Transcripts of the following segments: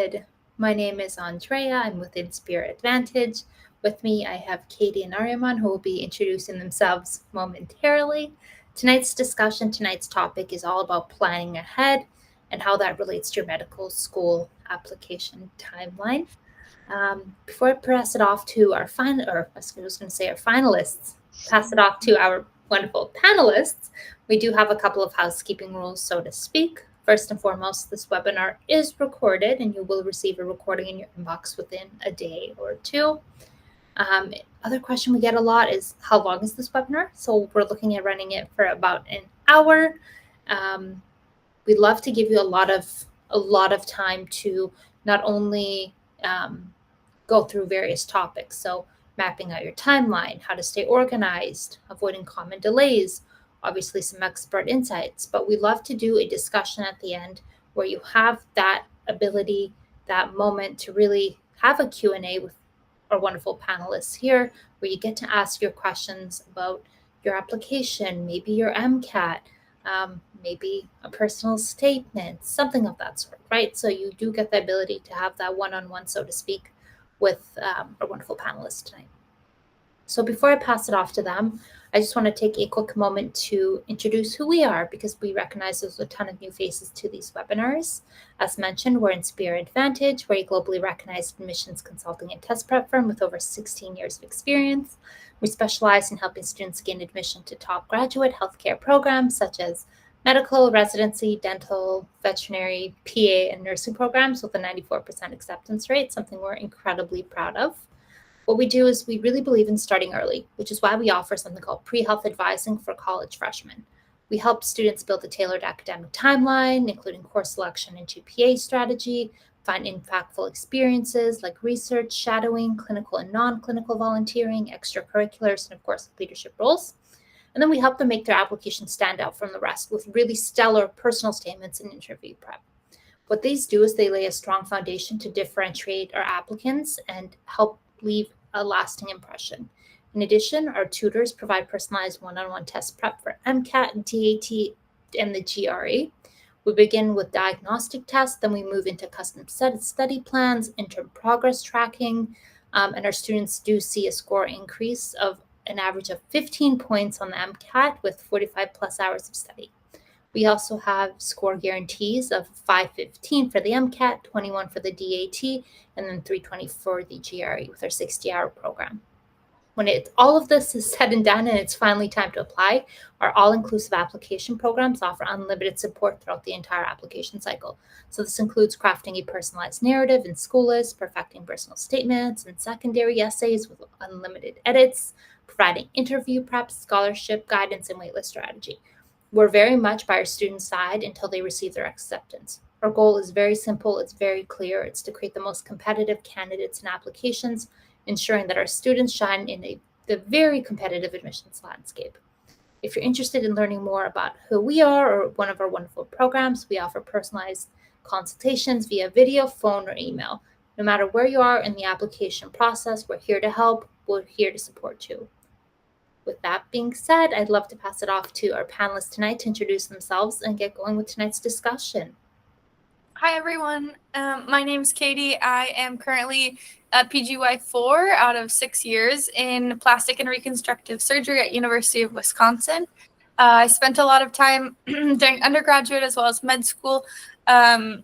Good. My name is Andrea. I'm with Inspire Advantage. With me, I have Katie and Ariman, who will be introducing themselves momentarily. Tonight's topic is all about planning ahead and how that relates to your medical school application timeline. Before I pass it off to our finalists, pass it off to our wonderful panelists, we do have a couple of housekeeping rules, so to speak. First and foremost, this webinar is recorded and you will receive a recording in your inbox within a day or two. Other question we get a lot is, how long is this webinar? So we're looking at running it for about an hour. We'd love to give you a lot of time to not only go through various topics. So mapping out your timeline, how to stay organized, avoiding common delays, obviously some expert insights, but we love to do a discussion at the end where you have that ability, that moment to really have a Q&A with our wonderful panelists here, where you get to ask your questions about your application, maybe your MCAT, maybe a personal statement, something of that sort, right? So you do get the ability to have that one-on-one, so to speak, with our wonderful panelists tonight. So before I pass it off to them, I just want to take a quick moment to introduce who we are, because we recognize there's a ton of new faces to these webinars. As mentioned, we're Inspire Advantage. We're a globally recognized admissions consulting and test prep firm with over 16 years of experience. We specialize in helping students gain admission to top graduate healthcare programs such as medical, residency, dental, veterinary, PA, and nursing programs with a 94% acceptance rate, something we're incredibly proud of. What we do is we really believe in starting early, which is why we offer something called pre-health advising for college freshmen. We help students build a tailored academic timeline, including course selection and GPA strategy, find impactful experiences like research, shadowing, clinical and non-clinical volunteering, extracurriculars, and of course, leadership roles. And then we help them make their application stand out from the rest with really stellar personal statements and interview prep. What these do is they lay a strong foundation to differentiate our applicants and help leave a lasting impression. In addition, our tutors provide personalized one-on-one test prep for MCAT, DAT, and the GRE. We begin with diagnostic tests, then we move into custom study plans, interim progress tracking, and our students do see a score increase of an average of 15 points on the MCAT with 45 plus hours of study. We also have score guarantees of 515 for the MCAT, 21 for the DAT, and then 320 for the GRE with our 60-hour program. When all of this is said and done and it's finally time to apply, our all-inclusive application programs offer unlimited support throughout the entire application cycle. So this includes crafting a personalized narrative in school lists, perfecting personal statements and secondary essays with unlimited edits, providing interview prep, scholarship guidance, and waitlist strategy. We're very much by our students' side until they receive their acceptance. Our goal is very simple, it's very clear. It's to create the most competitive candidates and applications, ensuring that our students shine in the very competitive admissions landscape. If you're interested in learning more about who we are or one of our wonderful programs, we offer personalized consultations via video, phone, or email. No matter where you are in the application process, we're here to help, we're here to support you. With that being said, I'd love to pass it off to our panelists tonight to introduce themselves and get going with tonight's discussion. Hi, everyone. My name's Katie. I am currently a PGY4 out of 6 years in plastic and reconstructive surgery at University of Wisconsin. I spent a lot of time during undergraduate as well as med school in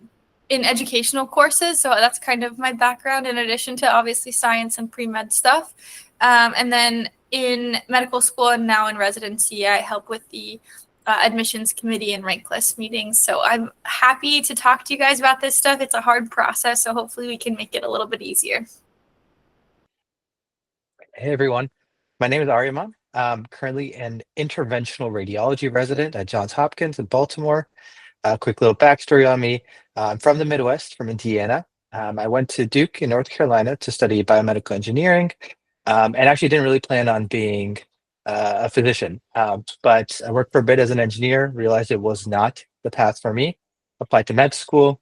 educational courses. So that's kind of my background in addition to obviously science and pre-med stuff. And then in medical school and now in residency, I help with the admissions committee and rank list meetings. So I'm happy to talk to you guys about this stuff. It's a hard process, so hopefully we can make it a little bit easier. Hey everyone, my name is Aryaman. I'm currently an interventional radiology resident at Johns Hopkins in Baltimore. A quick little backstory on me. I'm from the Midwest, from Indiana. I went to Duke in North Carolina to study biomedical engineering, and actually didn't really plan on being a physician, but I worked for a bit as an engineer, realized it was not the path for me, applied to med school.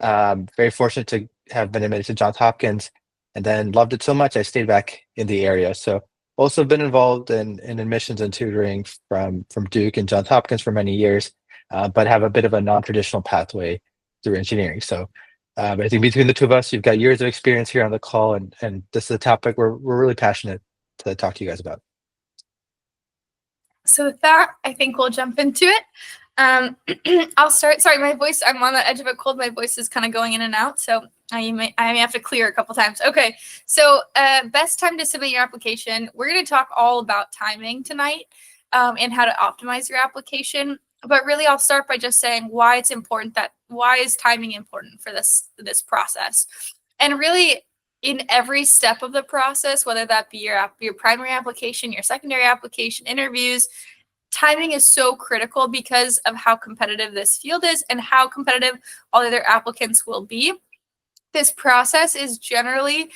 Very fortunate to have been admitted to Johns Hopkins, and then loved it so much I stayed back in the area. So also been involved in admissions and tutoring from Duke and Johns Hopkins for many years, but have a bit of a non-traditional pathway through engineering. So I think between the two of us, you've got years of experience here on the call, and this is a topic we're really passionate to talk to you guys about. So with that, I think we'll jump into it. I'll start. Sorry, my voice, I'm on the edge of a cold. My voice is kind of going in and out, so I may have to clear a couple times. Okay, so best time to submit your application. We're going to talk all about timing tonight and how to optimize your application. But really, I'll start by just saying why it's important why is timing important for this process? And really, in every step of the process, whether that be your primary application, your secondary application, interviews, timing is so critical because of how competitive this field is and how competitive all other applicants will be. This process is generally,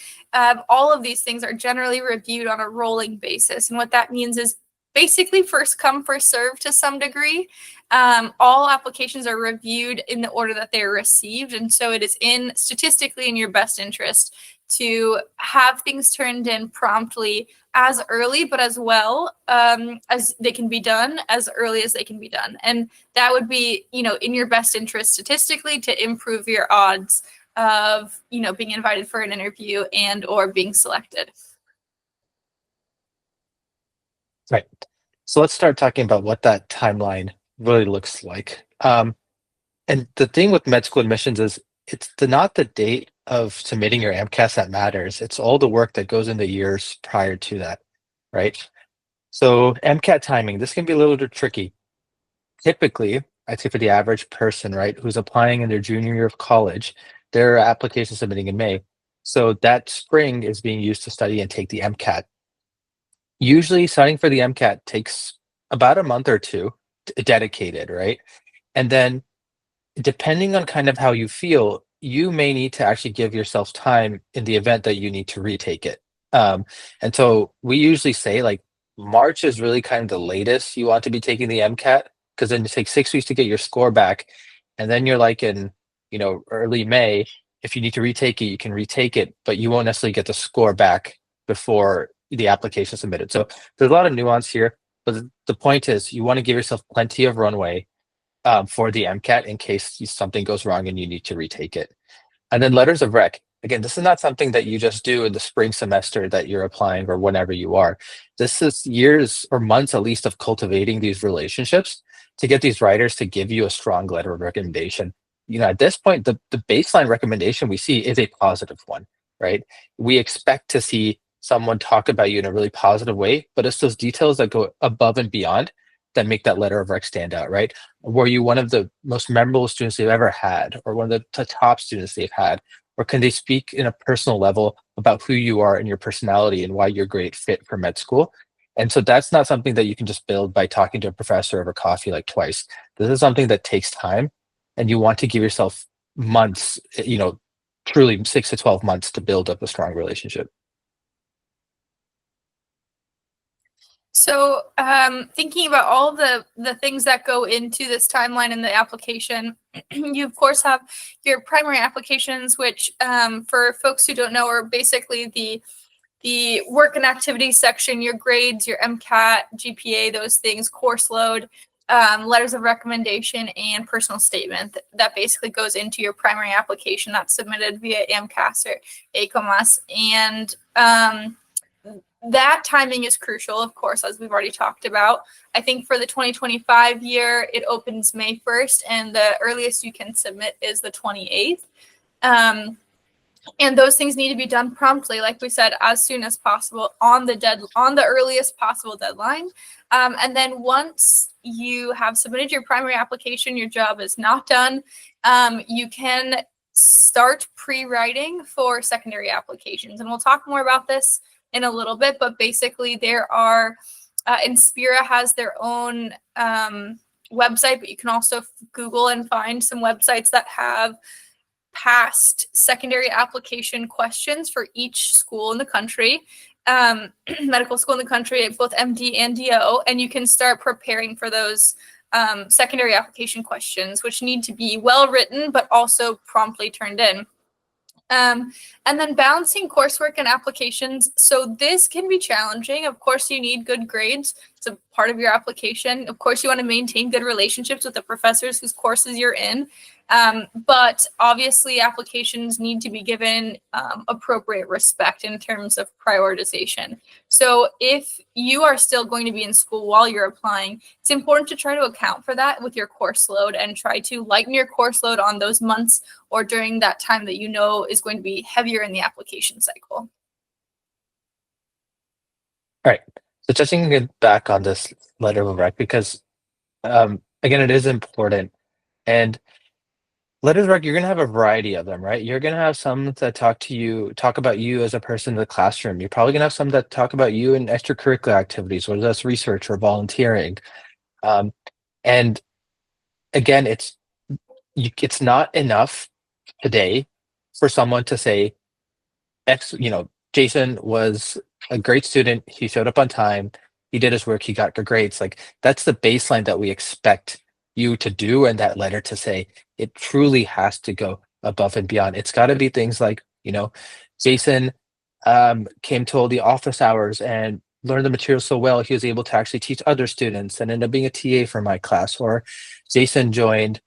all of these things are generally reviewed on a rolling basis. And what that means is basically first come, first serve to some degree. All applications are reviewed in the order that they are received. And so it is statistically in your best interest to have things turned in promptly as early, but as well as they can be done, as early as they can be done. And that would be, in your best interest statistically to improve your odds of, being invited for an interview and or being selected. Right. So let's start talking about what that timeline really looks like. And the thing with med school admissions is it's not the date of submitting your MCAT that matters. It's all the work that goes in the years prior to that, right? So MCAT timing, this can be a little bit tricky. Typically, I'd say for the average person, right, who's applying in their junior year of college, their application submitting in May. So that spring is being used to study and take the MCAT. Usually studying for the MCAT takes about a month or two dedicated, right? And then depending on kind of how you feel, you may need to actually give yourself time in the event that you need to retake it. And so we usually say like March is really kind of the latest you want to be taking the MCAT, because then it takes 6 weeks to get your score back. And then you're like in, early May, if you need to retake it, you can retake it, but you won't necessarily get the score back before the application is submitted. So there's a lot of nuance here, but the point is you want to give yourself plenty of runway for the MCAT in case something goes wrong and you need to retake it. And then letters of rec. Again, this is not something that you just do in the spring semester that you're applying or whenever you are. This is years or months at least of cultivating these relationships to get these writers to give you a strong letter of recommendation. At this point, the baseline recommendation we see is a positive one, right? We expect to see someone talk about you in a really positive way, but it's those details that go above and beyond that make that letter of rec stand out, right? Were you one of the most memorable students they've ever had, or one of the top students they've had? Or can they speak in a personal level about who you are and your personality and why you're a great fit for med school? And so that's not something that you can just build by talking to a professor over coffee like twice. This is something that takes time, and you want to give yourself months, truly 6 to 12 months to build up a strong relationship. So thinking about all the things that go into this timeline in the application, you of course have your primary applications, which for folks who don't know are basically the work and activity section, your grades, your MCAT, GPA, those things, course load, letters of recommendation, and personal statement. That basically goes into your primary application that's submitted via AMCAS or ACOMAS. And that timing is crucial, of course, as we've already talked about. I think for the 2025 year, it opens May 1st, and the earliest you can submit is the 28th. And those things need to be done promptly, like we said, as soon as possible on the earliest possible deadline. And then once you have submitted your primary application, your job is not done. You can start pre-writing for secondary applications, and we'll talk more about this in a little bit, but basically there are, Inspira has their own website, but you can also Google and find some websites that have past secondary application questions for each school in the country, medical school in the country, both MD and DO, and you can start preparing for those secondary application questions, which need to be well written, but also promptly turned in. And then balancing coursework and applications. So this can be challenging. Of course, you need good grades. It's a part of your application. Of course, you want to maintain good relationships with the professors whose courses you're in. But obviously, applications need to be given appropriate respect in terms of prioritization. So if you are still going to be in school while you're applying, it's important to try to account for that with your course load and try to lighten your course load on those months or during that time that you know is going to be heavier in the application cycle. All right. So touching it back on this letter of rec, because again, it is important. And letters of rec, you're gonna have a variety of them, right? You're gonna have some that talk about you as a person in the classroom. You're probably gonna have some that talk about you in extracurricular activities, whether that's research or volunteering. And again, it's not enough today for someone to say, Jason was a great student. He showed up on time. He did his work. He got good grades. Like, that's the baseline that we expect you to do. And that letter to say it truly has to go above and beyond. It's got to be things like, Jason came to all the office hours and learned the material so well, he was able to actually teach other students and ended up being a TA for my class. Or Jason joined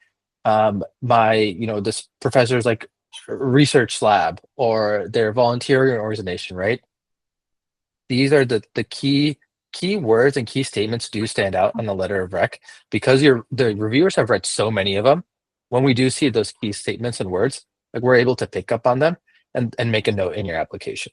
this professor's like research lab or their volunteering organization, right? These are the key words and key statements do stand out on the letter of rec, because the reviewers have read so many of them. When we do see those key statements and words, like, we're able to pick up on them and make a note in your application.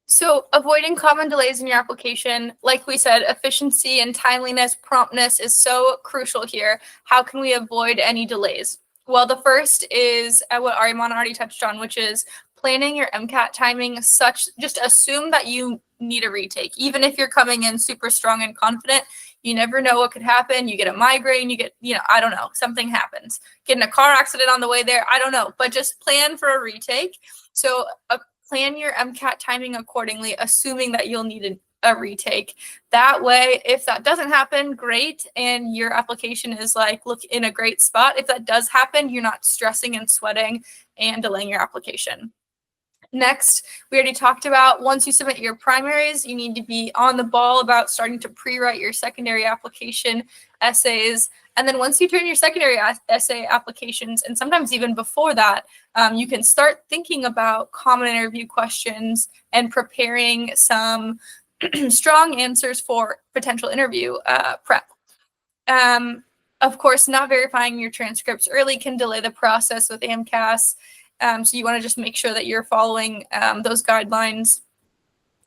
So avoiding common delays in your application, like we said, efficiency and timeliness, promptness is so crucial here. How can we avoid any delays? Well, the first is what Ariman already touched on, which is planning your MCAT timing just assume that you need a retake. Even if you're coming in super strong and confident, you never know what could happen. You get a migraine, you get, I don't know, something happens. Get in a car accident on the way there, I don't know, but just plan for a retake. So plan your MCAT timing accordingly, assuming that you'll need a retake. That way, if that doesn't happen, great, and your application is look in a great spot. If that does happen, you're not stressing and sweating and delaying your application. Next, we already talked about once you submit your primaries, you need to be on the ball about starting to pre-write your secondary application essays. And then once you turn your secondary essay applications, and sometimes even before that, you can start thinking about common interview questions and preparing some strong answers for potential interview prep. Of course, not verifying your transcripts early can delay the process with AMCAS. So you want to just make sure that you're following those guidelines.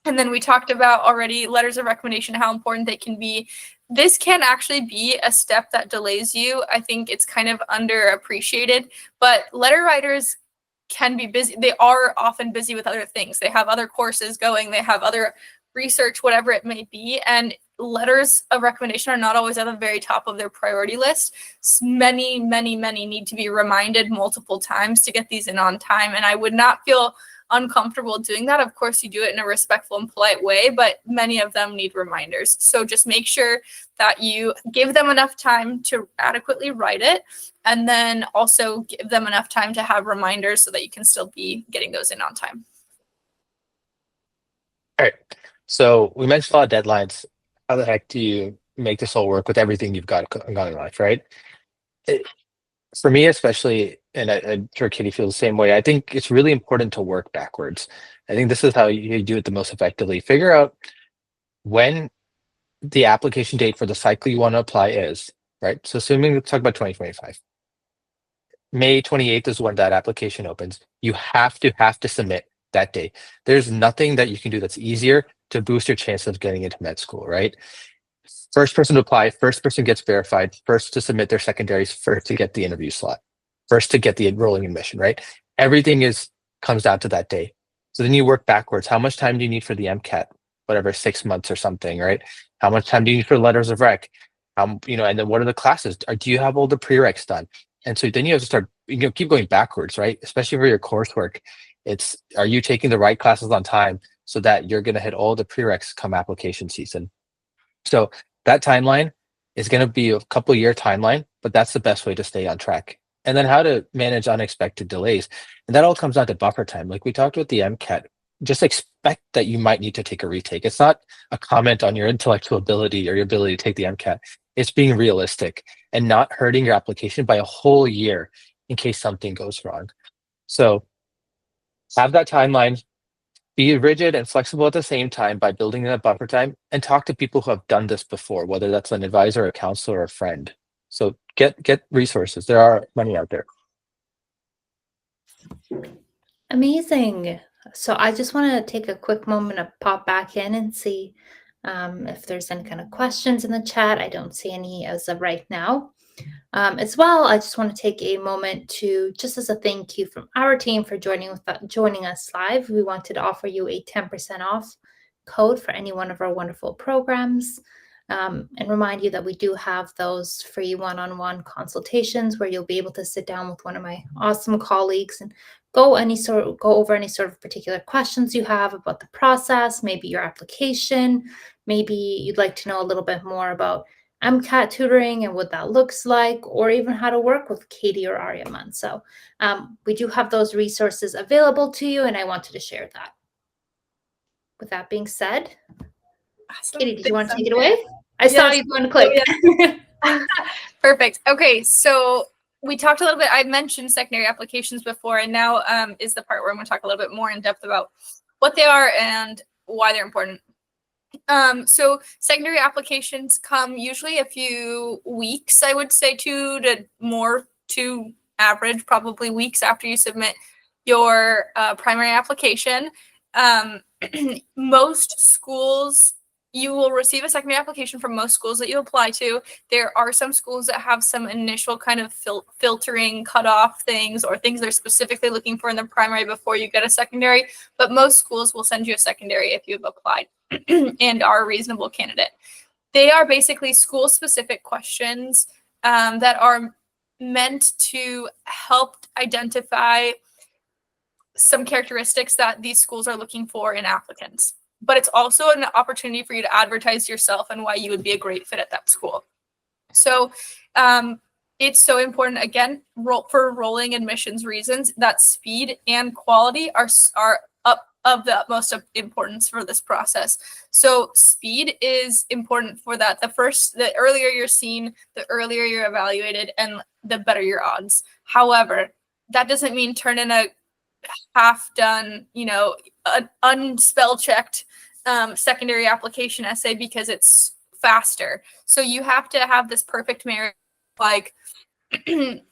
And then we talked about already letters of recommendation, how important they can be. This can actually be a step that delays you. I think it's kind of underappreciated, but letter writers can be busy. They are often busy with other things. They have other courses going, they have other research, whatever it may be. And letters of recommendation are not always at the very top of their priority list. Many need to be reminded multiple times to get these in on time. And I would not feel uncomfortable doing that. Of course, you do it in a respectful and polite way, but many of them need reminders. So just make sure that you give them enough time to adequately write it, and then also give them enough time to have reminders so that you can still be getting those in on time. All right. So we mentioned a lot of deadlines. How the heck do you make this all work with everything you've got in life, right? For me, especially, and I'm sure Katie feels the same way, I think it's really important to work backwards. I think this is how you do it the most effectively. Figure out when the application date for the cycle you want to apply is, right? So assuming, let's talk about 2025. May 28th is when that application opens. You have to submit that day. There's nothing that you can do that's easier to boost your chance of getting into med school, right? First person to apply, first person gets verified, first to submit their secondaries, first to get the interview slot, first to get the rolling admission, right? Everything comes down to that day. So then you work backwards. How much time do you need for the MCAT? Whatever, 6 months or something, right? How much time do you need for letters of rec? And then what are the classes? Do you have all the prereqs done? And so then you have to start, keep going backwards, right? Especially for your coursework. Are you taking the right classes on time so that you're going to hit all the prereqs come application season? So that timeline is going to be a couple year timeline, but that's the best way to stay on track. And then how to manage unexpected delays. And that all comes down to buffer time. Like we talked about the MCAT, just expect that you might need to take a retake. It's not a comment on your intellectual ability or your ability to take the MCAT. It's being realistic and not hurting your application by a whole year in case something goes wrong. So have that timeline, be rigid and flexible at the same time by building in a buffer time, and talk to people who have done this before, whether that's an advisor, a counselor, or a friend. So get resources. There are money out there. Amazing. So I just want to take a quick moment to pop back in and see if there's any kind of questions in the chat. I don't see any as of right now. As well, I just want to take a moment to, just as a thank you from our team for joining us live, we wanted to offer you a 10% off code for any one of our wonderful programs, and remind you that we do have those free one-on-one consultations where you'll be able to sit down with one of my awesome colleagues and go over any sort of particular questions you have about the process, maybe your application, maybe you'd like to know a little bit more about MCAT tutoring and what that looks like, or even how to work with Katie or Aryaman. So we do have those resources available to you, and I wanted to share that. With that being said, Awesome. Katie, did you want to take it away? I saw you going to click. Perfect. Okay, so we talked a little bit, I mentioned secondary applications before, and now is the part where I'm going to talk a little bit more in depth about what they are and why they're important. So secondary applications come usually a few weeks, I would say 2 to average, probably weeks after you submit your primary application. Most schools, you will receive a secondary application from most schools that you apply to. There are some schools that have some initial kind of filtering cutoff things or things they're specifically looking for in the primary before you get a secondary, but most schools will send you a secondary if you've applied and are a reasonable candidate. They are basically school-specific questions that are meant to help identify some characteristics that these schools are looking for in applicants. But it's also an opportunity for you to advertise yourself and why you would be a great fit at that school. So it's so important, again, for rolling admissions reasons, that speed and quality are of the utmost importance for this process. So speed is important for that. The earlier you're seen, the earlier you're evaluated, and the better your odds. However, that doesn't mean turn in a half-done, an unspell-checked secondary application essay because it's faster. So you have to have this perfect marriage, like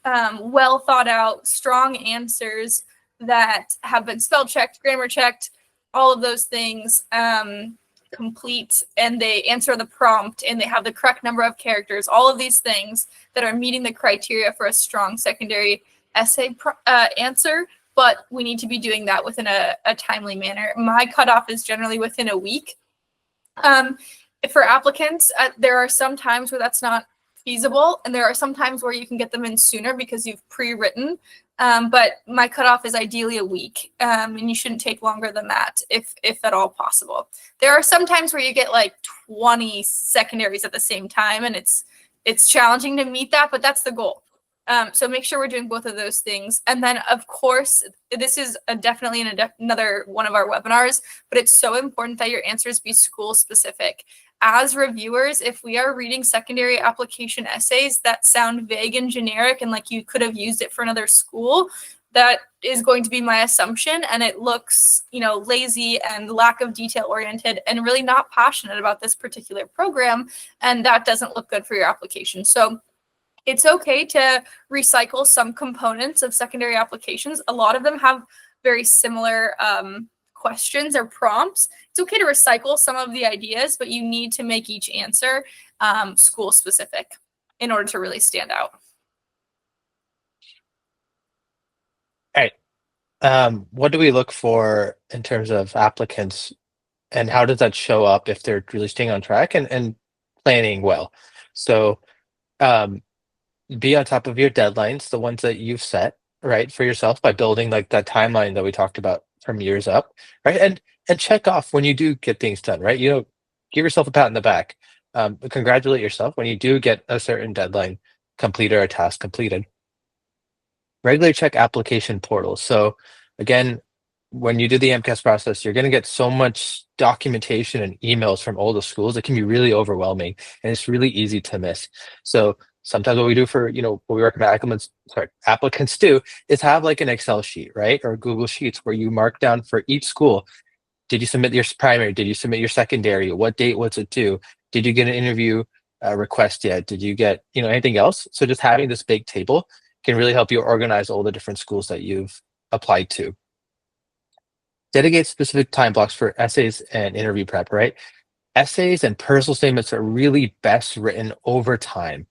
well thought out, strong answers that have been spell checked, grammar checked, all of those things complete, and they answer the prompt and they have the correct number of characters, all of these things that are meeting the criteria for a strong secondary essay answer. But we need to be doing that within a timely manner. My cutoff is generally within a week. For applicants, there are some times where that's not feasible, and there are some times where you can get them in sooner because you've pre-written. But my cutoff is ideally a week, and you shouldn't take longer than that if at all possible. There are some times where you get like 20 secondaries at the same time, and it's challenging to meet that, but that's the goal. So make sure we're doing both of those things. And then, of course, this is definitely another one of our webinars, but it's so important that your answers be school specific. As reviewers, if we are reading secondary application essays that sound vague and generic and like you could have used it for another school, that is going to be my assumption. And it looks, lazy and lack of detail oriented and really not passionate about this particular program. And that doesn't look good for your application. So it's okay to recycle some components of secondary applications. A lot of them have very similar questions or prompts. It's okay to recycle some of the ideas, but you need to make each answer school specific in order to really stand out. All right. What do we look for in terms of applicants, and how does that show up if they're really staying on track and planning well? So be on top of your deadlines, the ones that you've set, right, for yourself by building like that timeline that we talked about from years up, right? And check off when you do get things done, right? Give yourself a pat on the back. Congratulate yourself when you do get a certain deadline completed or a task completed. Regularly check application portals. So again, when you do the MCAS process, you're going to get so much documentation and emails from all the schools. It can be really overwhelming and it's really easy to miss. So sometimes what we do for, what we recommend applicants do is have like an Excel sheet, right? Or Google Sheets where you mark down for each school. Did you submit your primary? Did you submit your secondary? What date was it due? Did you get an interview request yet? Did you get, anything else? So just having this big table can really help you organize all the different schools that you've applied to. Dedicate specific time blocks for essays and interview prep, right? Essays and personal statements are really best written over time,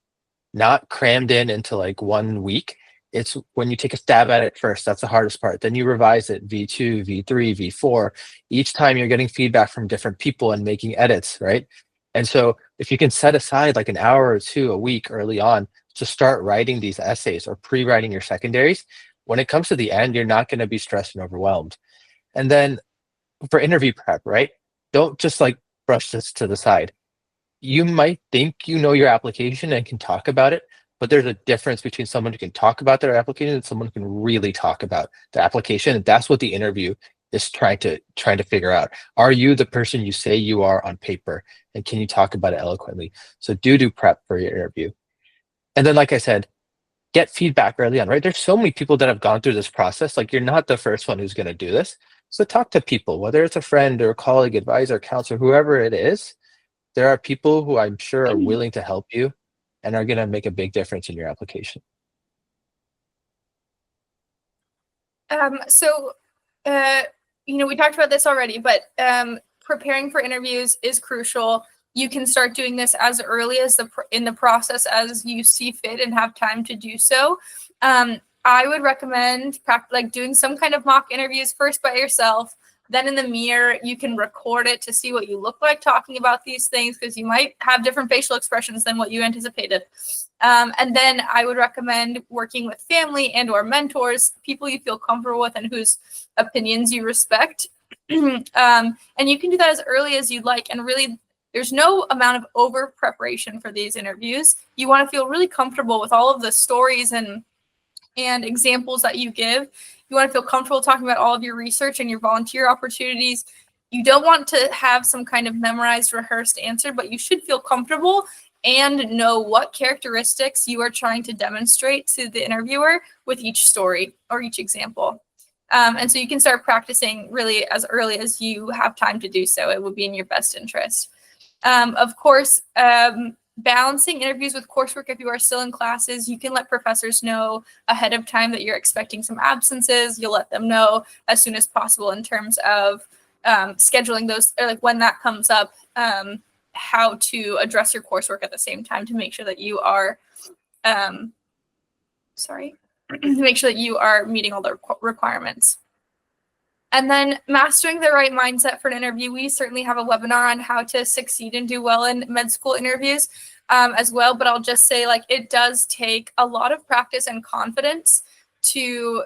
not crammed into like 1 week. It's when you take a stab at it first, that's the hardest part. Then you revise it, V2, V3, V4. Each time you're getting feedback from different people and making edits, right? And so if you can set aside like an hour or two a week early on to start writing these essays or pre-writing your secondaries, when it comes to the end, you're not going to be stressed and overwhelmed. And then for interview prep, right? Don't just like brush this to the side. You might think you know your application and can talk about it, but there's a difference between someone who can talk about their application and someone who can really talk about the application. And that's what the interview is trying to figure out. Are you the person you say you are on paper? And can you talk about it eloquently? So do prep for your interview. And then, like I said, get feedback early on, right? There's so many people that have gone through this process. Like, you're not the first one who's going to do this. So talk to people, whether it's a friend or a colleague, advisor, counselor, whoever it is. There are people who I'm sure are willing to help you and are going to make a big difference in your application. We talked about this already, but preparing for interviews is crucial. You can start doing this as early as in the process as you see fit and have time to do so. I would recommend doing some kind of mock interviews first by yourself. Then in the mirror, you can record it to see what you look like talking about these things, because you might have different facial expressions than what you anticipated. And then I would recommend working with family and or mentors, people you feel comfortable with and whose opinions you respect. And you can do that as early as you'd like. And really, there's no amount of over preparation for these interviews. You want to feel really comfortable with all of the stories and examples that you give. You want to feel comfortable talking about all of your research and your volunteer opportunities. You don't want to have some kind of memorized, rehearsed answer, but you should feel comfortable and know what characteristics you are trying to demonstrate to the interviewer with each story or each example. And so you can start practicing really as early as you have time to do so. It would be in your best interest. Of course, balancing interviews with coursework. If you are still in classes, you can let professors know ahead of time that you're expecting some absences. You'll let them know as soon as possible in terms of scheduling those, or like when that comes up, how to address your coursework at the same time to make sure that you are, make sure that you are meeting all the requirements. And then mastering the right mindset for an interview. We certainly have a webinar on how to succeed and do well in med school interviews as well. But I'll just say, it does take a lot of practice and confidence to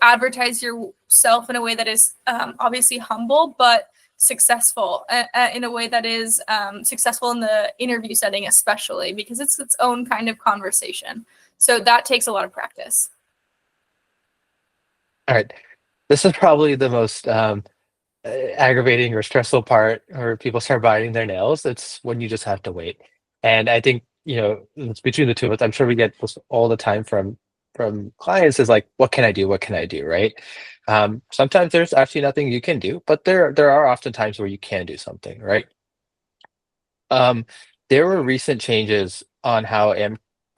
advertise yourself in a way that is obviously humble, but successful in a way that is successful in the interview setting, especially because it's its own kind of conversation. So that takes a lot of practice. All right. This is probably the most aggravating or stressful part, or people start biting their nails. It's when you just have to wait. And I think, it's between the two of us. I'm sure we get this all the time from clients is like, what can I do? What can I do? Right. Sometimes there's actually nothing you can do, but there are often times where you can do something, right? There were recent changes on how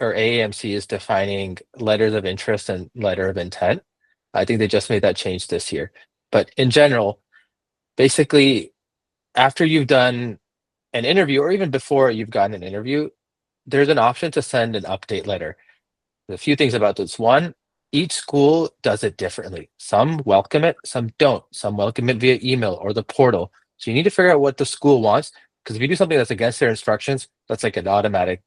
AAMC is defining letters of interest and letter of intent. I think they just made that change this year. But in general, basically, after you've done an interview, or even before you've gotten an interview, there's an option to send an update letter. A few things about this. One, each school does it differently. Some welcome it, some don't. Some welcome it via email or the portal. So you need to figure out what the school wants, because if you do something that's against their instructions, that's like an automatic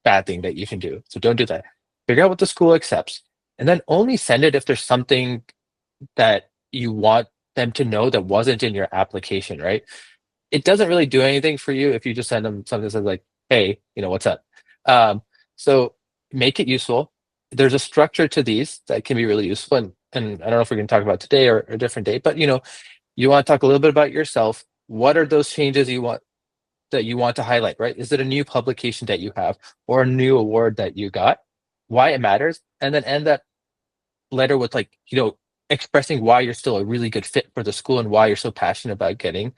bad thing that you can do. So don't do that. Figure out what the school accepts. And then only send it if there's something that you want them to know that wasn't in your application, right? It doesn't really do anything for you if you just send them something that says like, hey, what's up? So make it useful. There's a structure to these that can be really useful. and I don't know if we're going to talk about today or a different day, but you know, you want to talk a little bit about yourself. What are those changes you want to highlight, right? Is it a new publication that you have or a new award that you got? Why it matters, and then end that letter with like, you know, expressing why you're still a really good fit for the school and why you're so passionate about getting,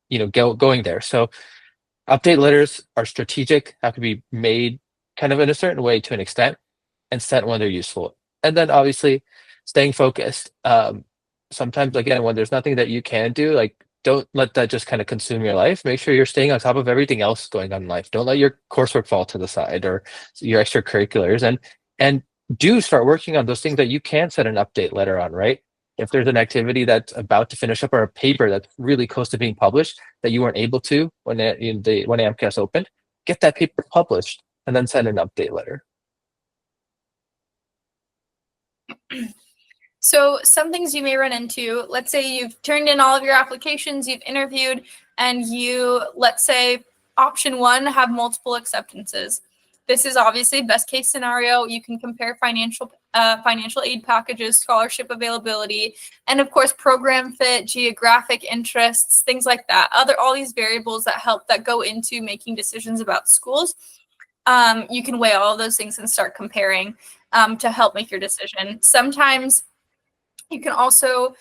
you know, going there. So update letters are strategic, have to be made kind of in a certain way to an extent, and sent when they're useful. And then obviously staying focused. Sometimes again, when there's nothing that you can do, like don't let that just kind of consume your life. Make sure you're staying on top of everything else going on in life. Don't let your coursework fall to the side or your extracurriculars, and do start working on those things that you can set an update letter on, right? If there's an activity that's about to finish up or a paper that's really close to being published that you weren't able to when when AMCAS opened, get that paper published and then send an update letter. So some things you may run into, let's say you've turned in all of your applications, you've interviewed, and you, let's say option 1, have multiple acceptances. This is obviously best case scenario. You can compare financial aid packages, scholarship availability, and of course program fit, geographic interests, things like that. All these variables that go into making decisions about schools. You can weigh all of those things and start comparing to help make your decision. Sometimes you can also,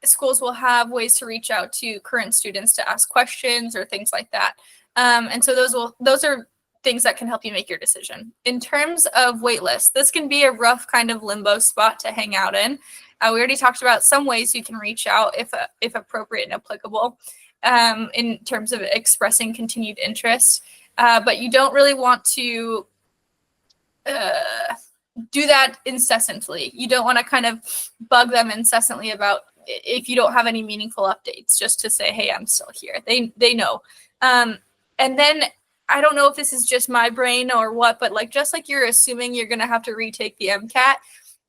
schools will have ways to reach out to current students to ask questions or things like that. And so those are things that can help you make your decision. In terms of waitlist, this can be a rough kind of limbo spot to hang out in. We already talked about some ways you can reach out if appropriate and applicable in terms of expressing continued interest. But you don't really want to do that incessantly. You don't want to kind of bug them incessantly about if you don't have any meaningful updates, just to say, hey, I'm still here. They know. And then I don't know if this is just my brain or what, but like just like you're assuming you're going to have to retake the MCAT,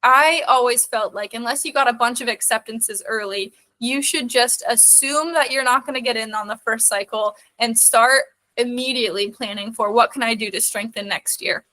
I always felt like unless you got a bunch of acceptances early, you should just assume that you're not going to get in on the first cycle and start immediately planning for what can I do to strengthen next year,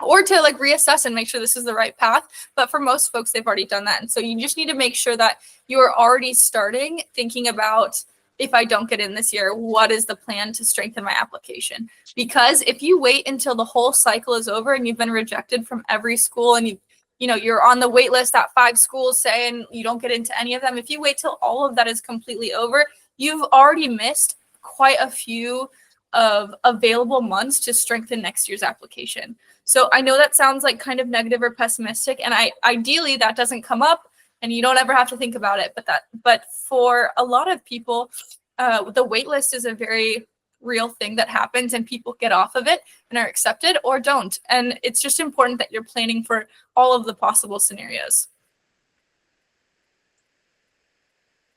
or to like reassess and make sure this is the right path. But for most folks, they've already done that. And so you just need to make sure that you're already starting thinking about, if I don't get in this year, what is the plan to strengthen my application? Because if you wait until the whole cycle is over and you've been rejected from every school and you're on the wait list at 5 schools saying you don't get into any of them, if you wait till all of that is completely over, you've already missed quite a few of available months to strengthen next year's application. So I know that sounds like kind of negative or pessimistic, and ideally that doesn't come up and you don't ever have to think about it. But for a lot of people, the wait list is a very real thing that happens, and people get off of it and are accepted or don't. And it's just important that you're planning for all of the possible scenarios.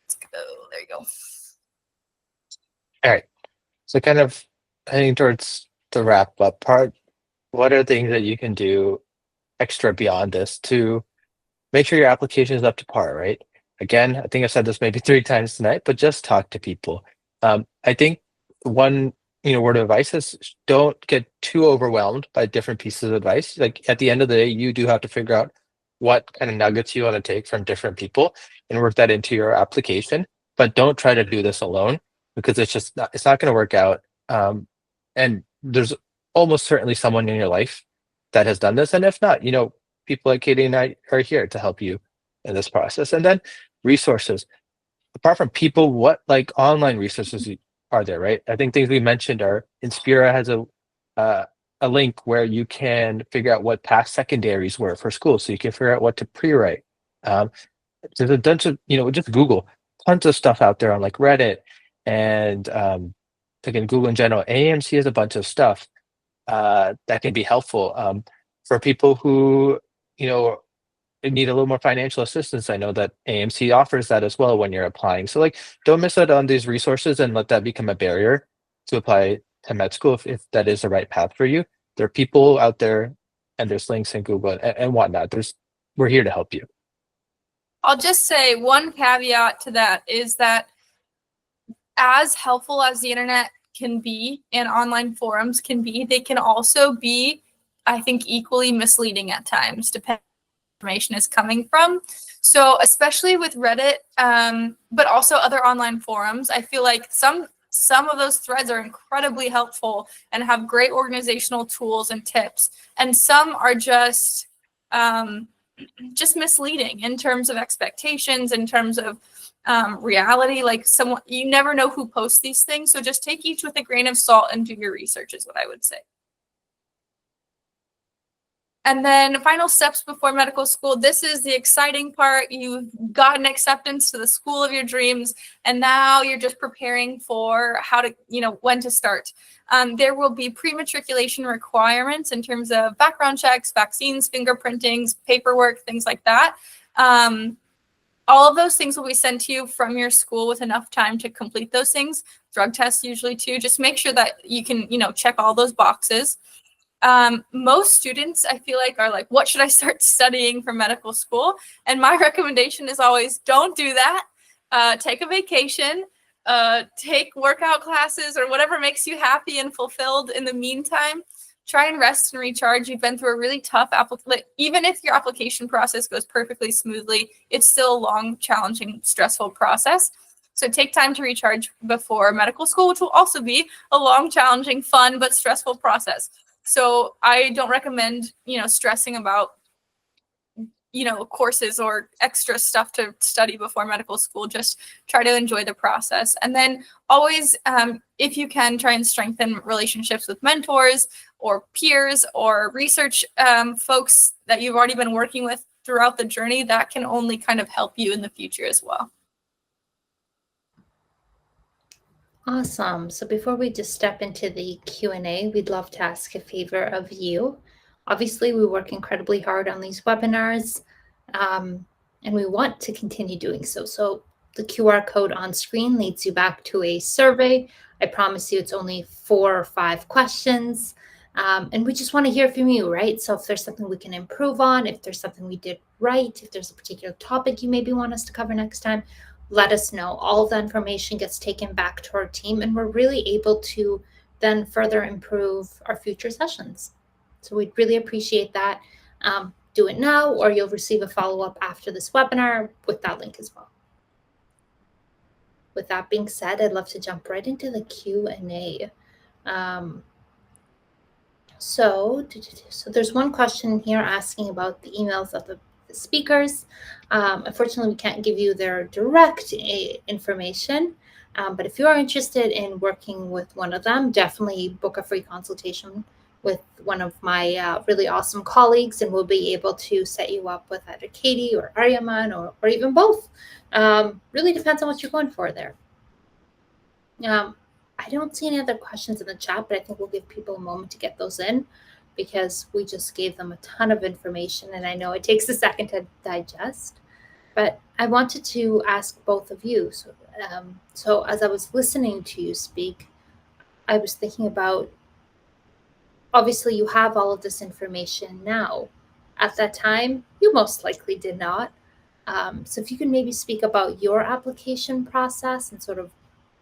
Let's go. There you go. All right. So kind of heading towards the wrap up part, what are things that you can do extra beyond this to make sure your application is up to par, right? Again, I think I've said this maybe 3 times tonight, but just talk to people. I think one word of advice is don't get too overwhelmed by different pieces of advice. Like at the end of the day, you do have to figure out what kind of nuggets you want to take from different people and work that into your application. But don't try to do this alone, because it's not going to work out. And there's almost certainly someone in your life that has done this. And if not, people like Katie and I are here to help you in this process. And then resources. Apart from people, what like online resources are there, right? I think things we mentioned are Inspira has a link where you can figure out what past secondaries were for school, so you can figure out what to pre-write. There's a bunch of, just Google, tons of stuff out there on like Reddit and again, Google in general. AMC has a bunch of stuff that can be helpful for people who, need a little more financial assistance. I know that AMC offers that as well when you're applying. So like, don't miss out on these resources and let that become a barrier to apply to med school if that is the right path for you. There are people out there, and there's links in Google and whatnot. We're here to help you. I'll just say one caveat to that is that as helpful as the internet can be and online forums can be, they can also be, I think, equally misleading at times, depending on where information is coming from. So especially with Reddit, but also other online forums, I feel like some of those threads are incredibly helpful and have great organizational tools and tips, and some are just misleading in terms of expectations, in terms of reality. Like, someone, you never know who posts these things, so just take each with a grain of salt and do your research is what I would say. And then final steps before medical school. This is the exciting part. You've gotten acceptance to the school of your dreams, and now you're just preparing for how to, when to start. There will be pre-matriculation requirements in terms of background checks, vaccines, fingerprintings, paperwork, things like that. All of those things will be sent to you from your school with enough time to complete those things. Drug tests usually too. Just make sure that you can, check all those boxes. Most students, I feel like, are like, what should I start studying for medical school? And my recommendation is always, don't do that. Take a vacation, take workout classes or whatever makes you happy and fulfilled in the meantime. Try and rest and recharge. You've been through a really tough application. Even if your application process goes perfectly smoothly, it's still a long, challenging, stressful process. So take time to recharge before medical school, which will also be a long, challenging, fun, but stressful process. So I don't recommend, stressing about, courses or extra stuff to study before medical school. Just try to enjoy the process. And then always, if you can, try and strengthen relationships with mentors or peers or research folks that you've already been working with throughout the journey. That can only kind of help you in the future as well. Awesome. So before we just step into the Q&A, we'd love to ask a favor of you. Obviously, we work incredibly hard on these webinars, and we want to continue doing so. So the QR code on screen leads you back to a survey. I promise you it's only 4 or 5 questions. And we just want to hear from you, right? So if there's something we can improve on, if there's something we did right, if there's a particular topic you maybe want us to cover next time, let us know. All of the information gets taken back to our team, and we're really able to then further improve our future sessions. So we'd really appreciate that. Do it now, or you'll receive a follow-up after this webinar with that link as well. With that being said, I'd love to jump right into the Q&A. So there's one question here asking about the emails of the speakers. Unfortunately, we can't give you their direct information, but if you are interested in working with one of them, definitely book a free consultation with one of my really awesome colleagues, and we'll be able to set you up with either Katie or Aryaman or even both. Really depends on what you're going for there. I don't see any other questions in the chat, but I think we'll give people a moment to get those in, because we just gave them a ton of information, and I know it takes a second to digest. But I wanted to ask both of you. So as I was listening to you speak, I was thinking about, obviously you have all of this information now. At that time, you most likely did not. So if you could maybe speak about your application process and sort of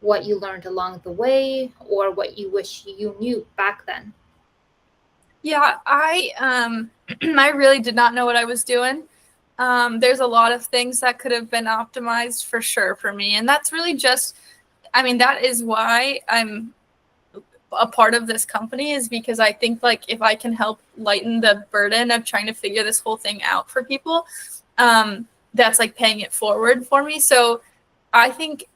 what you learned along the way, or what you wish you knew back then. Yeah, I really did not know what I was doing. There's a lot of things that could have been optimized for sure for me. And that's really just, that is why I'm a part of this company, is because I think, like, if I can help lighten the burden of trying to figure this whole thing out for people, that's like paying it forward for me. So I think,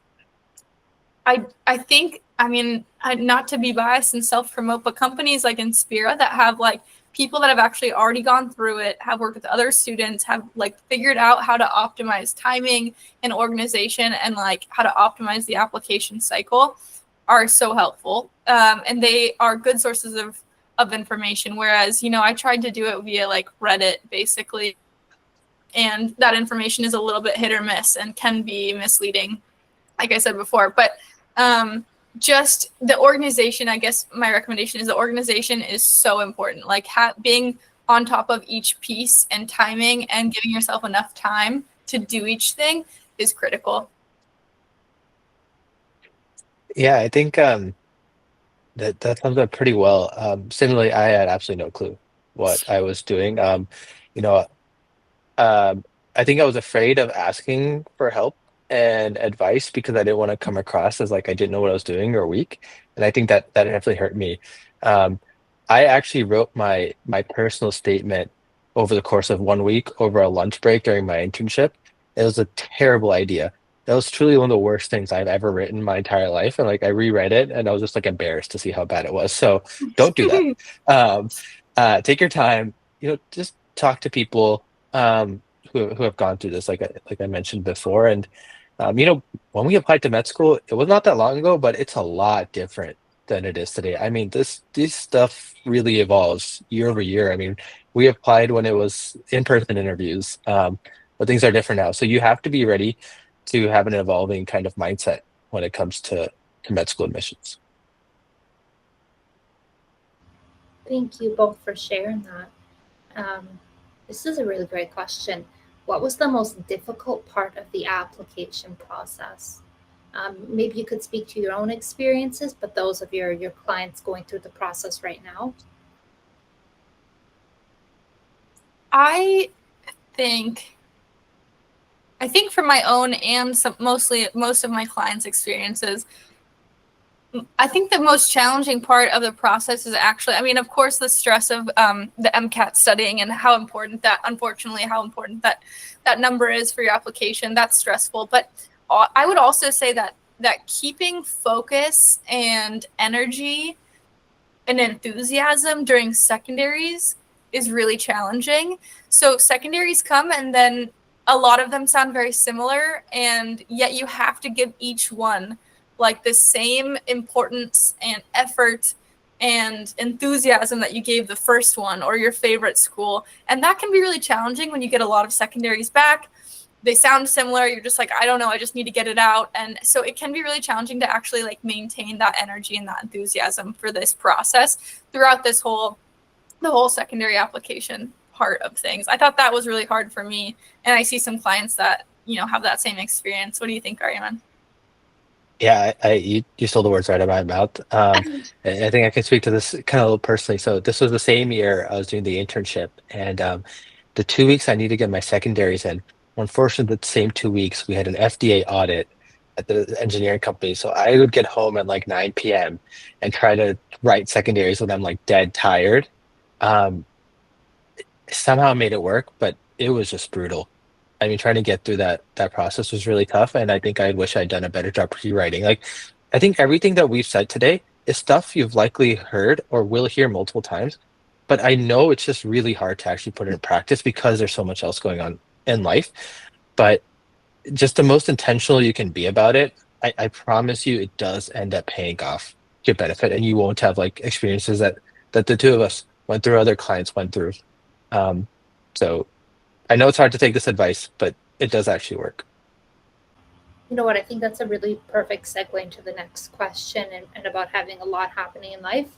not to be biased and self-promote, but companies like Inspira that have like people that have actually already gone through it, have worked with other students, have like figured out how to optimize timing and organization and like how to optimize the application cycle, are so helpful. And they are good sources of information. Whereas, I tried to do it via like Reddit basically, and that information is a little bit hit or miss and can be misleading, like I said before. But just the organization, I guess my recommendation is the organization is so important. Like being on top of each piece and timing and giving yourself enough time to do each thing is critical. Yeah, I think that sums up pretty well. Similarly, I had absolutely no clue what I was doing. You know, I think I was afraid of asking for help and advice because I didn't want to come across as like I didn't know what I was doing or weak. And I think that definitely hurt me. Um, I actually wrote my personal statement over the course of 1 week over a lunch break during my internship. It was a terrible idea. That was truly one of the worst things I've ever written my entire life. And like I reread it and I was just like embarrassed to see how bad it was. So don't do that. Um, take your time, just talk to people. Who have gone through this, like I mentioned before. And when we applied to med school, it was not that long ago, but it's a lot different than it is today. I mean, this stuff really evolves year over year. I mean, we applied when it was in-person interviews, but things are different now. So you have to be ready to have an evolving kind of mindset when it comes to med school admissions. Thank you both for sharing that. Um, this is a really great question. What was the most difficult part of the application process? Maybe you could speak to your own experiences, but those of your clients going through the process right now. I think for my own and most of my clients' experiences, I think the most challenging part of the process is actually, I mean, of course, the stress of the MCAT studying and how important that number is for your application. That's stressful. But I would also say that keeping focus and energy and enthusiasm during secondaries is really challenging. So secondaries come and then a lot of them sound very similar, and yet you have to give each one like the same importance and effort and enthusiasm that you gave the first one or your favorite school. And that can be really challenging when you get a lot of secondaries back. They sound similar. You're just like, I don't know, I just need to get it out. And so it can be really challenging to actually like maintain that energy and that enthusiasm for this process throughout the whole secondary application part of things. I thought that was really hard for me. And I see some clients that, have that same experience. What do you think, Aryaman? Yeah, you stole the words right out of my mouth. I think I can speak to this kind of a little personally. So this was the same year I was doing the internship, and the 2 weeks I need to get my secondaries in. Unfortunately, the same 2 weeks we had an FDA audit at the engineering company, so I would get home at like 9 p.m. and try to write secondaries when I'm like dead tired. Um, Somehow I made it work, but it was just brutal. I mean, trying to get through that process was really tough, and I think I wish I'd done a better job rewriting. Like, I think everything that we've said today is stuff you've likely heard or will hear multiple times, but I know it's just really hard to actually put it in practice because there's so much else going on in life. But just the most intentional you can be about it, I promise you, it does end up paying off to your benefit, and you won't have like experiences that the two of us went through, other clients went through. Um, so I know it's hard to take this advice, but it does actually work. You know what? I think that's a really perfect segue into the next question and about having a lot happening in life.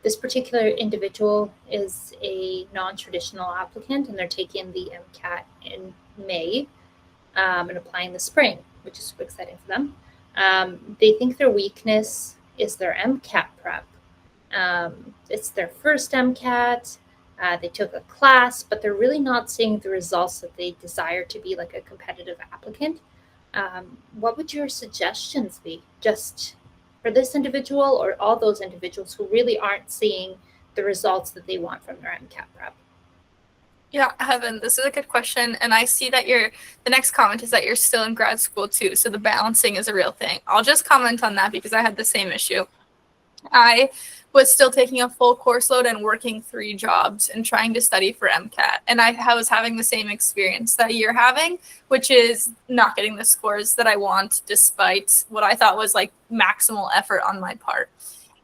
This particular individual is a non-traditional applicant, and they're taking the MCAT in May and applying the spring, which is super exciting for them. They think their weakness is their MCAT prep. It's their first MCAT. They took a class, but they're really not seeing the results that they desire to be like a competitive applicant. What would your suggestions be just for this individual or all those individuals who really aren't seeing the results that they want from their MCAT prep? Yeah, Heaven, this is a good question. And I see that the next comment is that you're still in grad school too. So the balancing is a real thing. I'll just comment on that because I had the same issue. I was still taking a full course load and working 3 jobs and trying to study for MCAT. And I was having the same experience that you're having, which is not getting the scores that I want despite what I thought was like maximal effort on my part.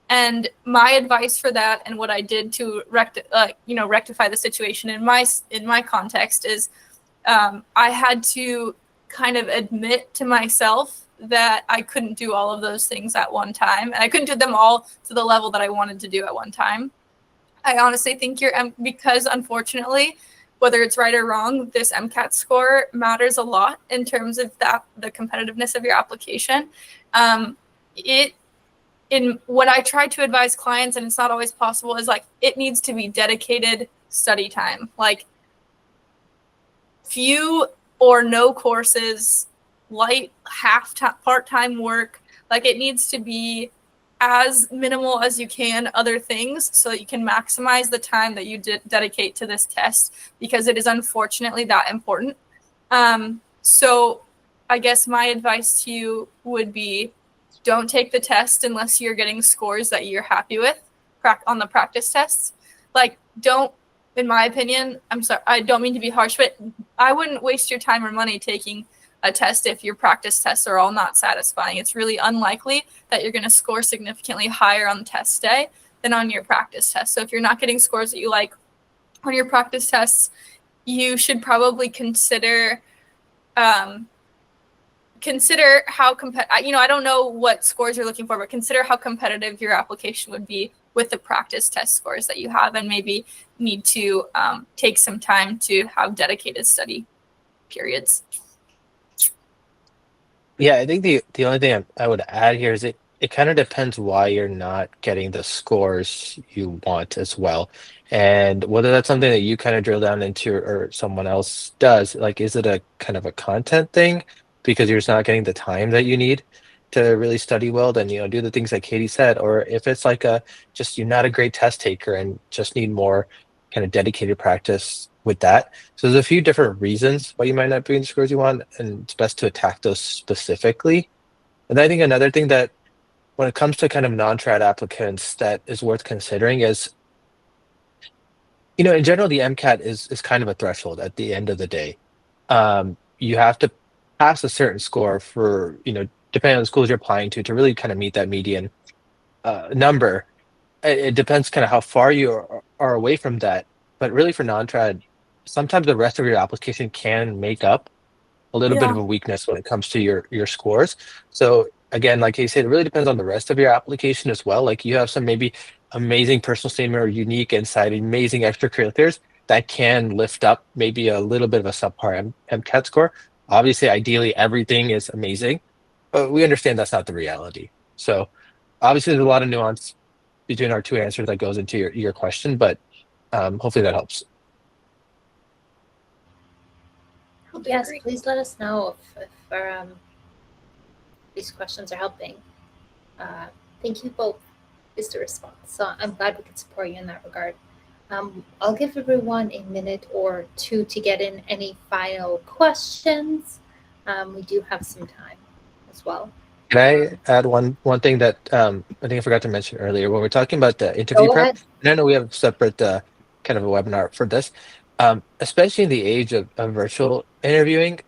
And my advice for that and what I did to rectify the situation in my context is I had to kind of admit to myself that I couldn't do all of those things at one time. And I couldn't do them all to the level that I wanted to do at one time. I honestly think because unfortunately, whether it's right or wrong, this MCAT score matters a lot in terms of the competitiveness of your application. What I try to advise clients, and it's not always possible, is like it needs to be dedicated study time. Like if you or no courses, light part-time work. Like, it needs to be as minimal as you can other things so that you can maximize the time that you dedicate to this test, because it is unfortunately that important. So I guess my advice to you would be, don't take the test unless you're getting scores that you're happy with on the practice tests. Like, don't, in my opinion, I'm sorry, I don't mean to be harsh, but I wouldn't waste your time or money taking a test if your practice tests are all not satisfying. It's really unlikely that you're going to score significantly higher on the test day than on your practice test. So if you're not getting scores that you like on your practice tests, you should probably consider how I don't know what scores you're looking for, but consider how competitive your application would be with the practice test scores that you have, and maybe need to take some time to have dedicated study periods. Yeah, I think the only thing I would add here is it kind of depends why you're not getting the scores you want as well. And whether that's something that you kind of drill down into or someone else does, like, is it a kind of a content thing because you're just not getting the time that you need to really study well, then, do the things like Katie said, or if it's like just you're not a great test taker and just need more kind of dedicated practice with that. So there's a few different reasons why you might not be in the scores you want, and it's best to attack those specifically. And I think another thing that when it comes to kind of non-trad applicants that is worth considering is, in general, the MCAT is kind of a threshold at the end of the day. You have to pass a certain score for, depending on the schools you're applying to really kind of meet that median number. It depends kind of how far you are away from that. But really for non-trad, sometimes the rest of your application can make up a little bit of a weakness when it comes to your scores. So again, like you said, it really depends on the rest of your application as well. Like, you have some maybe amazing personal statement or unique insight, amazing extracurriculars that can lift up maybe a little bit of a subpar MCAT score. Obviously, ideally, everything is amazing, but we understand that's not the reality. So obviously, there's a lot of nuance between our two answers that goes into your question, but hopefully that helps. Yes, please let us know if these questions are helping. Thank you both is the response. So I'm glad we could support you in that regard. I'll give everyone a minute or two to get in any final questions. We do have some time as well. Can I add one thing that I think I forgot to mention earlier when we're talking about the interview prep? And I know we have a separate kind of a webinar for this. Especially in the age of virtual interviewing,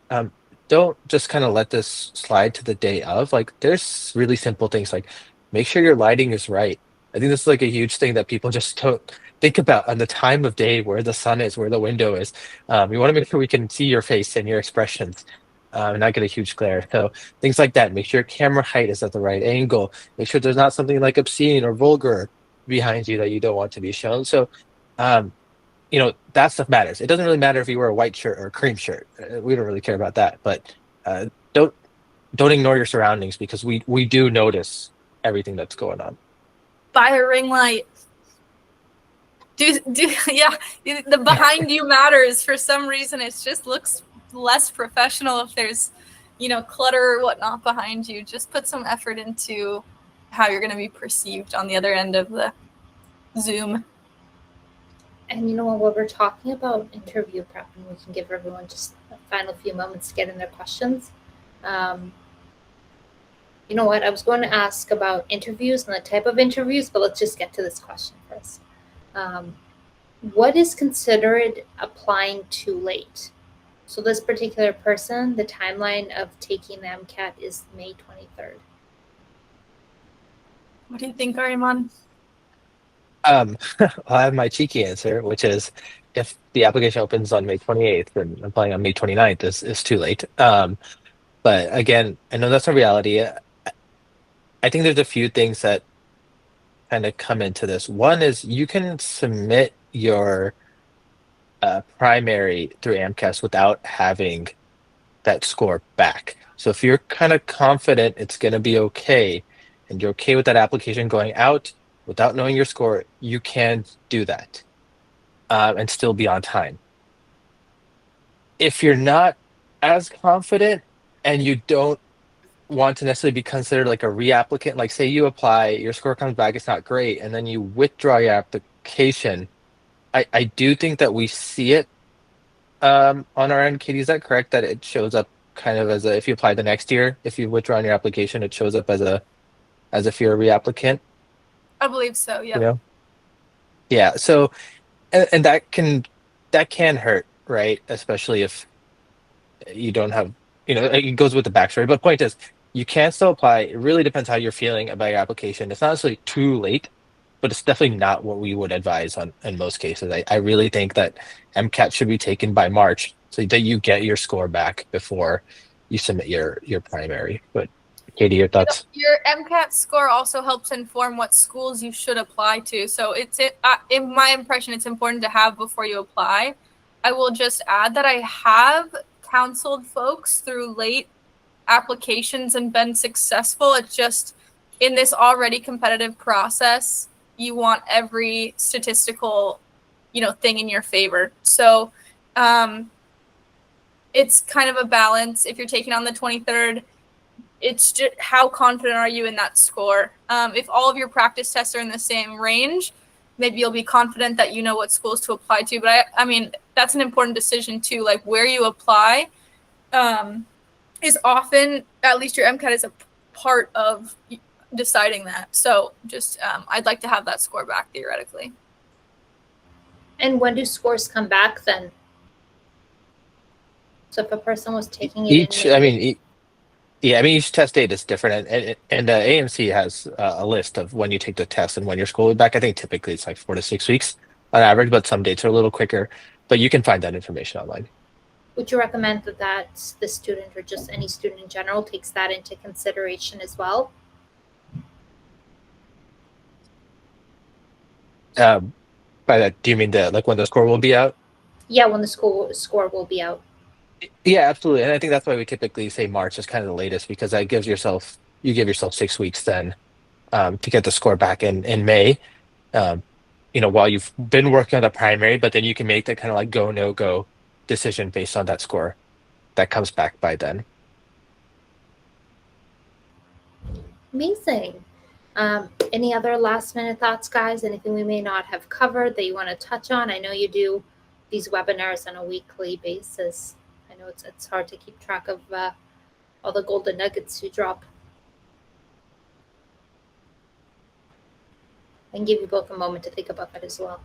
don't just kind of let this slide to the day of. Like, there's really simple things like make sure your lighting is right. I think this is like a huge thing that people just don't think about on the time of day, where the sun is, where the window is. We want to make sure we can see your face and your expressions and not get a huge glare. So things like that. Make sure your camera height is at the right angle. Make sure there's not something like obscene or vulgar behind you that you don't want to be shown. So that stuff matters. It doesn't really matter if you wear a white shirt or a cream shirt. We don't really care about that. But don't ignore your surroundings, because we do notice everything that's going on. Buy a ring light. The behind you matters. For some reason, it just looks less professional if there's, clutter or whatnot behind you. Just put some effort into how you're going to be perceived on the other end of the Zoom. And while we're talking about interview prep, and we can give everyone just a final few moments to get in their questions. You know what? I was going to ask about interviews and the type of interviews, but let's just get to this question first. What is considered applying too late? So this particular person, the timeline of taking the MCAT is May 23rd. What do you think, Ariman? I have my cheeky answer, which is if the application opens on May 28th and applying on May 29th is too late. But again, I know that's a reality. I think there's a few things that kind of come into this. One is you can submit your primary through AMCAS without having that score back. So if you're kind of confident it's going to be okay, and you're okay with that application going out without knowing your score, you can do that and still be on time. If you're not as confident and you don't want to necessarily be considered like a reapplicant. Like say you apply, your score comes back, it's not great, and then you withdraw your application. I do think that we see it on our end. Katie, is that correct? That it shows up kind of as a, if you apply the next year, if you withdraw your application, it shows up as if you're a reapplicant, I believe so. you Yep. know? Yeah. So and that can hurt, right? Especially if you don't have, it goes with the backstory. But point is, you can still apply. It really depends how you're feeling about your application. It's not necessarily too late, but it's definitely not what we would advise on in most cases. I really think that MCAT should be taken by March so that you get your score back before you submit your primary. But Katie, your thoughts? Your MCAT score also helps inform what schools you should apply to. So in my impression, it's important to have before you apply. I will just add that I have counseled folks through late applications and been successful. It's just in this already competitive process, you want every statistical, thing in your favor. So it's kind of a balance. If you're taking on the 23rd, it's just how confident are you in that score? If all of your practice tests are in the same range, maybe you'll be confident that you know what schools to apply to. But I mean, that's an important decision too. Like where you apply is often, at least your MCAT is a part of deciding that. So just, I'd like to have that score back theoretically. And when do scores come back then? So if a person was taking it Each, in I May, mean, each test date is different, and AMC has a list of when you take the test and when your school is back. I think typically it's like 4 to 6 weeks on average, but some dates are a little quicker. But you can find that information online. would you recommend that the student or just any student in general takes that into consideration as well? By that, do you mean like when the score will be out? Yeah, when the score will be out. Yeah, absolutely. And I think that's why we typically say March is kind of the latest because that gives you give yourself 6 weeks then to get the score back in May. While you've been working on the primary, but then you can make that kind of like go, no go decision based on that score that comes back by then. Amazing. Any other last minute thoughts, guys? Anything we may not have covered that you want to touch on? I know you do these webinars on a weekly basis. I know it's hard to keep track of all the golden nuggets you drop. I can give you both a moment to think about that as well.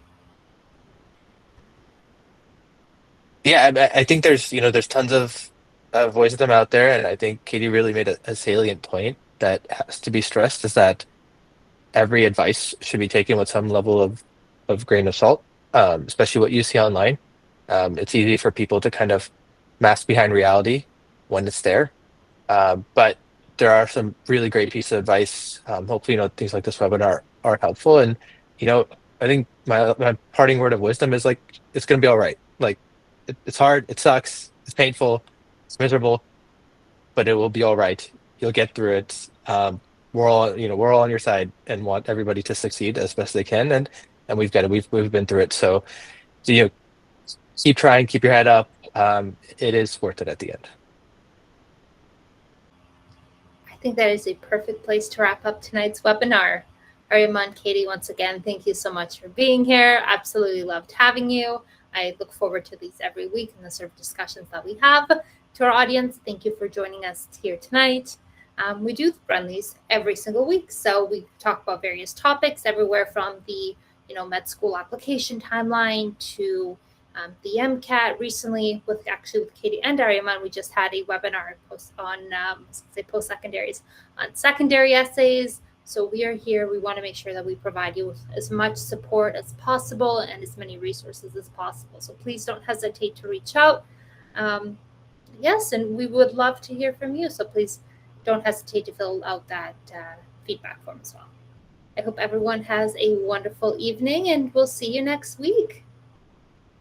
Yeah, I think there's tons of wisdom out there, and I think Katie really made a salient point that has to be stressed is that every advice should be taken with some level of grain of salt, especially what you see online. It's easy for people to kind of mask behind reality when it's there. But there are some really great pieces of advice. Hopefully, things like this webinar are helpful. And, I think my parting word of wisdom is like, it's going to be all right. Like it's hard. It sucks. It's painful. It's miserable, but it will be all right. You'll get through it. We're all on your side and want everybody to succeed as best they can. And we've got it. We've been through it. So keep trying, keep your head up. It is worth it at the end. I think that is a perfect place to wrap up tonight's webinar. Arima and Katie, once again, thank you so much for being here. Absolutely loved having you. I look forward to these every week and the sort of discussions that we have. To our audience, thank you for joining us here tonight. We do run these every single week. So we talk about various topics everywhere from the med school application timeline to the MCAT. Recently with Katie and Arima, we just had a webinar on post-secondaries on secondary essays. So we are here. We want to make sure that we provide you with as much support as possible and as many resources as possible. So please don't hesitate to reach out. Yes, and we would love to hear from you. So please don't hesitate to fill out that feedback form as well. I hope everyone has a wonderful evening, and we'll see you next week.